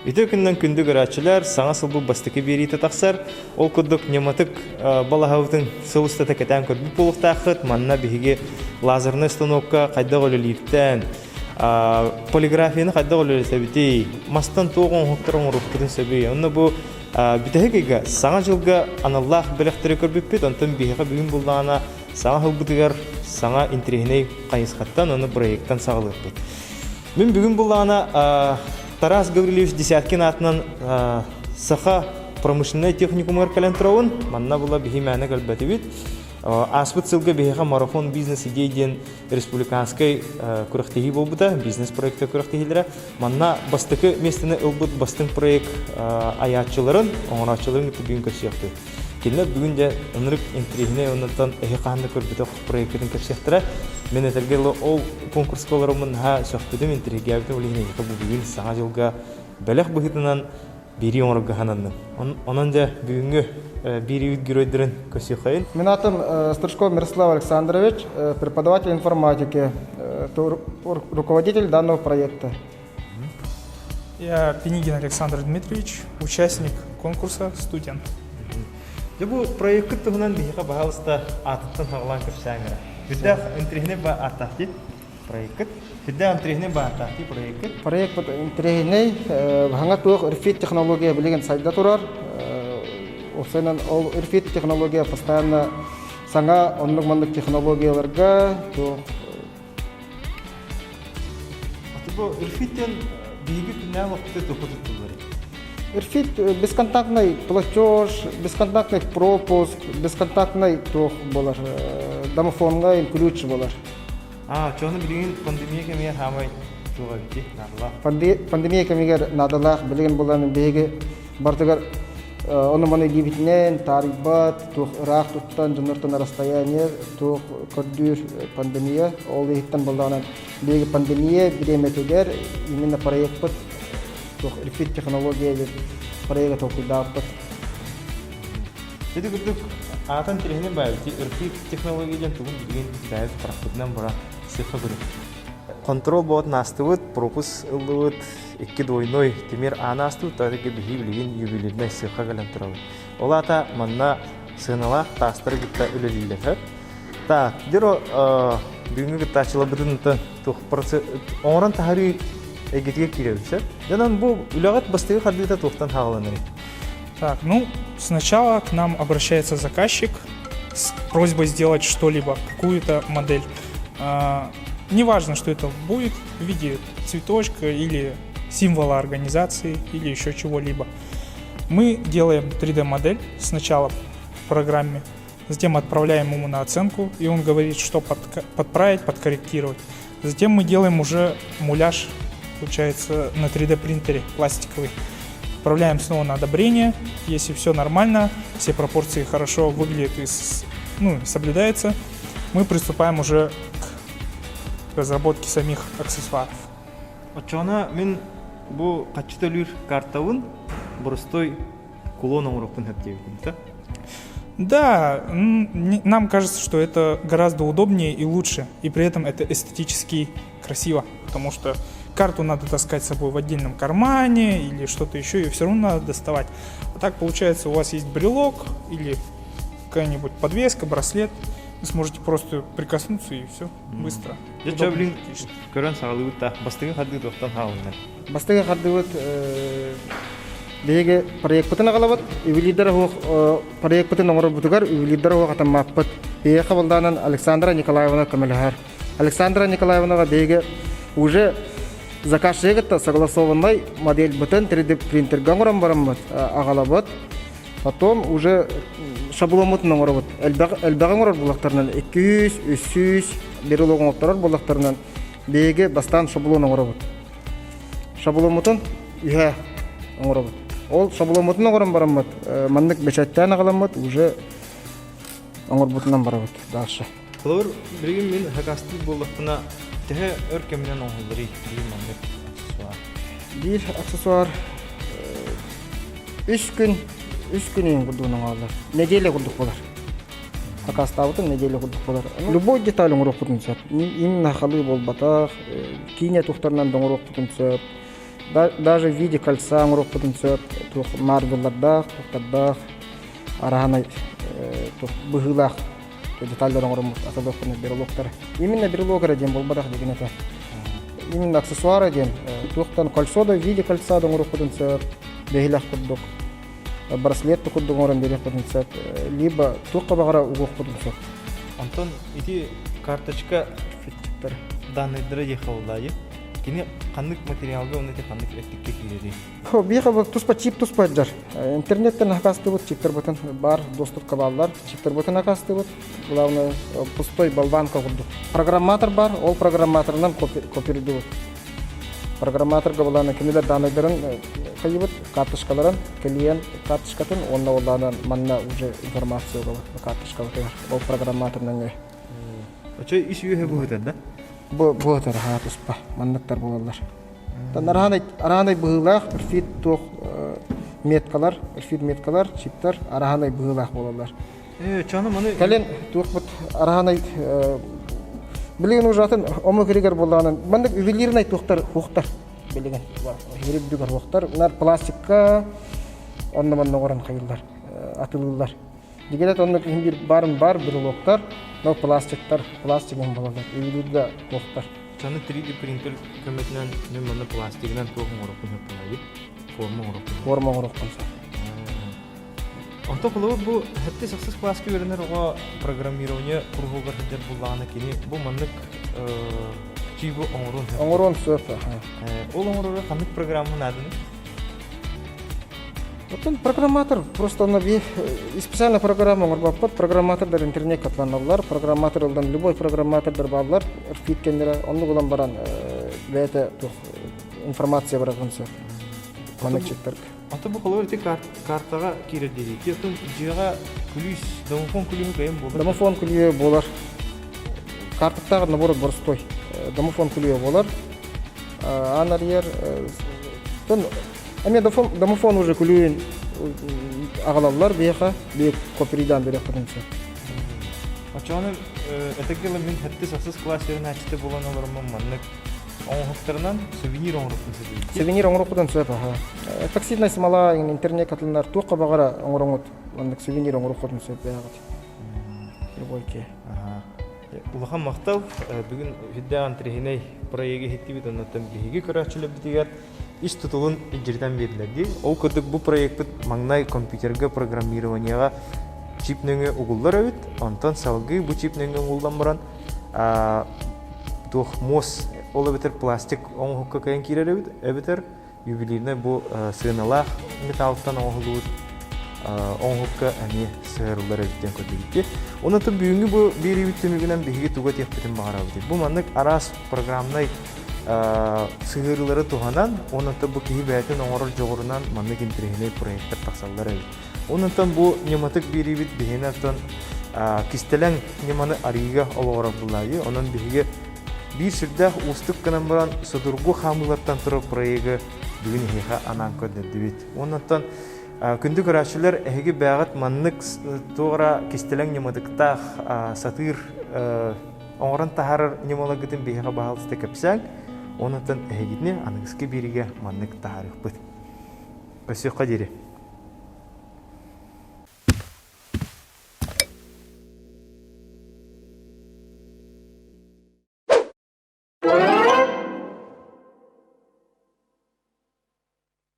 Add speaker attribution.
Speaker 1: Үтө күннен күнді көрәтшілер саңа сылбы бастықы берейті тақсар, ол күрдік нематық балағаудың сылыстаты кәтән көрбіп болықтақыт, манна бігі лазерный станокка қайда қолылеттен, полиграфияны қайда қолылеттен, мастан тоғын ғоқтырын ұрықтырын сөбей. Онны бұл бітәгігі саңа жылға аналлах біліқтірі көрбіп бет, онтын бігі бүгін болдағына саңа ғылбытығар саңа интерегіней қайысқаттан, оны проекттан сағылық бұд. Мен бүгін болдағына Тарас Гаврилевич Десяткин атынан саха промышленный техникумар калентрауын, манна була бихимяны калбәті бит. Аспыт сылға бихиға марафон бизнес идейден республиканской күріқтегі болбыда, бизнес проекты күріқтегілері. Манна бастықы местіні ылбыт бастың проект аятчыларын, оңырачыларын үті бүгін көсіяқты. Келіне бүгін де ұнырық интригіне онынтан әйі қағанды көрбіті проекттің көсіяқтыра. Мен әтергелі ол конкурс қоларымын сөқтедім интригиябітін олегіне еқі бұл бүгін саңа жылға бәліқ бұғытынан бері оңырғы ғананның. Онын да бүгінгі бері үтгіройдерін көсіяқайын.
Speaker 2: Мен атым Стрижков Мирослав Александрович, преподаватель информатики, руководитель данного проекта.
Speaker 3: Я Пенигин Александр Дмитриевич, участник конкурса «Студент».
Speaker 1: Бұл проекты тұғынан бейіға бағалысты атыттың ғалан көрсәңірі. Хүдді интерегіне ба аттақты проект. Хүдді интерегіне ба аттақты проект.
Speaker 2: Проект интерегіне ғаңа туық үрфит технология білеген сайда тұрар. Осынан ол үрфит технология постоянно саңа онлық-мандық технологияларға туық.
Speaker 1: Бұл үрфиттен бейгі күннен вақытты тұқы тұттылары?
Speaker 2: Эрфит бесконтактный платеж, бесконтактный пропуск, бесконтактный тух болар, домофонга ключ болар.
Speaker 1: Чоны билген пандемия кемегер хамай туга бити, надала.
Speaker 2: Пандемия кемегер надала билген боларын беге бартыгар оны маны дибитнен тарибат, тух рах туттан жонортон расстояние, тух көрдүр пандемия, ол ихтан боларын беге пандемия биреметегер именно проект бит. Эрфит технология деп проект оқыдаппыз.
Speaker 1: Jadi күрдік атын тереңінен бәлті үрфит технологиядан түгін білген дәйіз практикнан бұра сыйқы көріп. Контрол болатын астывыд, пропус ылдывыд, екі дойной темер аны астывыд, тәдігі бігі білген юбилеріне сыйқы кәлін тұрауы. Ол ата манна сығыналақ тастыры күтті өлелілер. Так, деро бүгінгі күтті ачылы бұдың оңыран тағары эгетге киревича. Янан бу улягат бастыгы хаддыта тохтан хагаланыр.
Speaker 3: Так, сначала к нам обращается заказчик с просьбой сделать что-либо, какую-то модель. Неважно, что это будет в виде цветочка или символа организации или еще чего-либо. Мы делаем 3D-модель сначала в программе, затем отправляем ему на оценку, и он говорит, что подправить, подкорректировать. Затем мы делаем уже муляж, получается, на 3D принтере пластиковый. Отправляем снова на одобрение. Если все нормально, все пропорции хорошо выглядят и соблюдаются, мы приступаем уже к разработке самих аксессуаров.
Speaker 1: Очона мен бу качталыр картавын простой кулоном урокпен хаттебин,
Speaker 3: да, нам кажется, что это гораздо удобнее и лучше, и при этом это эстетически красиво, потому что карту надо таскать с собой в отдельном кармане или что-то еще, и все равно надо доставать. А так получается, у вас есть брелок или какая-нибудь подвеска, браслет, вы сможете просто прикоснуться и все, быстро.
Speaker 1: Я что, блин, көрен сағалығытта, бастығы қадды тоқтан хауыннан?
Speaker 2: Бастығы қадды Беге проект бутына қалабыт, ювелирдер проект бутын оңыр бутыгар, ювелирдер атам маппыт. Беге қабылданын Александра Николаевна Камелхар. Александра Николаевнаға беге уже заказ жегітті согласованный модель бутын 3D принтерға оңырам барамбыт, ағалабыт. Потом уже шаблон бутын оңыр бут. Әлбәғын оңыр бұлақтарынан 200-300 берілі оңықтарар бұлақтарынан беге бастан шаблон оңыр бут. Шаблон бутын үйе оңыр бут. Ол шаблон бутын оңырам барамбыт. Мандық бешаттан ағаламбыт, уже оңыр бутынан барабыт. Дальше.
Speaker 1: Қылыр, бірген мен хакасты болдықтына тәе өркемінен оңғылдыры дейін мандық аксессуар.
Speaker 2: Бір аксессуар 3 күн ең күрдігінің алар. Неделе күрдік болар. Хакасты абытын неделе күрдік болар. Любой деталь оңырық бұтын сөп. Именно халы бол батақ, кейне тұқтарынан доңырық бұтын сөп. даже в виде кольца оңорок бүтін сөп, тух марвеллардах, тухтардах, араханай бұғылақ, детальдар оңорым аталып күні берлоктар. Именно берлоктар дем болбадақ деген это. Именно аксессуары дем. Тухтан кольцо да в виде кольца оңорок бүтін сөп, бейілақ күрдік. Браслет күрдік оңорым берек бүтін сөп, либо туққа бағара уғық бүтін сөп.
Speaker 1: Антон, ити карточка данныйдыры ехалдайы. Кини қандық материалды оны те қандық әттікке келеді?
Speaker 2: Бейқа бұл туспа чип туспа жар. Интернеттен ақасты бұд, чиптер бұтын бар, доступ қабалдар, чиптер бұтын ақасты бұд. Главное, пустой болванка құлдық. Программатор бар, ол программаторынан копирді бұд. Программаторға боланы кенелер данныйдырын қайыбыд, картышқаларын, клиент картышқатын, онна оланы манна уже информация олы картышқалы ол программаторынан не.
Speaker 1: Очай иш үйе бұғытар, да?
Speaker 2: Бұғытар, тұспа, маннықтар болалар. Араханай бұғылақ, үрфит тоқ меткалар, чиптар, араханай бұғылақ болалар.
Speaker 1: Чаны маны...
Speaker 2: Кәлен тоқ бұд араханай білеген ұжатын омы керегер болағынан, мандық ювелирнай тоқтар хоқтар білеген. Ювелирдігер хоқтар, ұнар пластикка, оннаманны орын қайылдар, атылылар. Дегенет онны кейіндер барын бар бірілоқтар, но пластиктен болалар, ювелирді хоқтар.
Speaker 1: Чаны 3D принтер көметінен мен маны пластигінен тоғын орықпын өппілайы, форма орықпын са. Онто қылығы бұл хәтті сақсыз класски өрінер оға программирование құрғылғар хәддер болағына кені бұл маннық чейбі оңырын.
Speaker 2: Оңырын сөп.
Speaker 1: Ол оңырығы қандық программын адыны?
Speaker 2: Программатор, просто специальная программа оңырбаппат, программатордар интернет катланалар, программаторлдан любой программатордар балар, фиткендері, онны болан баран бәйті информация барағын сөп. Манық чектерк.
Speaker 1: Ата бұл қолы өте картаға керер дейді. Кертің жиға күліс, домофон күлігі қайым болар?
Speaker 2: Домофон күлігі болар. Картықтағы наоборот борстой. Домофон күлігі болар. Анар ер... Домофон уже күлігін ағалалар бейқа, бейк коперидан берек құдынсы.
Speaker 1: Ачаны, әтекелі мен хәтті сақсыз классерін әчті болан аларымын маннық. Оңғықтарынан сувенир оңғырықтың сөйді.
Speaker 2: Сувенир оңғырықтың сөйді. Эффексивный смола интернет қатылындар туққа бағара оңғырыңыт. Ондық сувенир оңғырықтың сөйді бәғыт. Любой ке.
Speaker 1: Улахан мақтал, бүгін видеоан трехиней проеге хетті бет, оннаттан бігеге көрәтшілі бітігер. Иш тұтылын ежірден берілерді. Ол көдік бұл проекпіт маңнай компьютерге программированияға чип нөңе ұғылдар өйт. Онтан салғы бұл чип нөңе ұғылдан баран тух мос ол бетер пластик оңғыққа кайын керер өбетер ювелирне бұл сыналақ металлтан оңғылуыт оңғыққа әне сығырылдар өбеттен көтігітті. Онатын бүгінгі бұл бері бүттімігінен бейге туға текпетін бағара өбетер. Бұл маңнық арас программнай сығырылары туғанан, онатын бұл кейі бәйтін оңғырыр жоғырынан маңнық интерегіне проекттер тақсалдар өбет. Онatan bu nyamatık biri bit bihenatan kistelen nyamanı arıga olağıra bulayı. Onun bihe bir sürde ustuk kanambaran sodurgu hamılardan tura proyega bugün heha anan koddedi bit. Onatan kündük araşılar ehegi bağıt manlık tuğra kistelen nyamatıkta satır oğran taharar nyamalıgıdın bihe bahalısında kapsan. Onatan ehegidne anıgıske biriga manlık taharık bit. Kösü qadiri.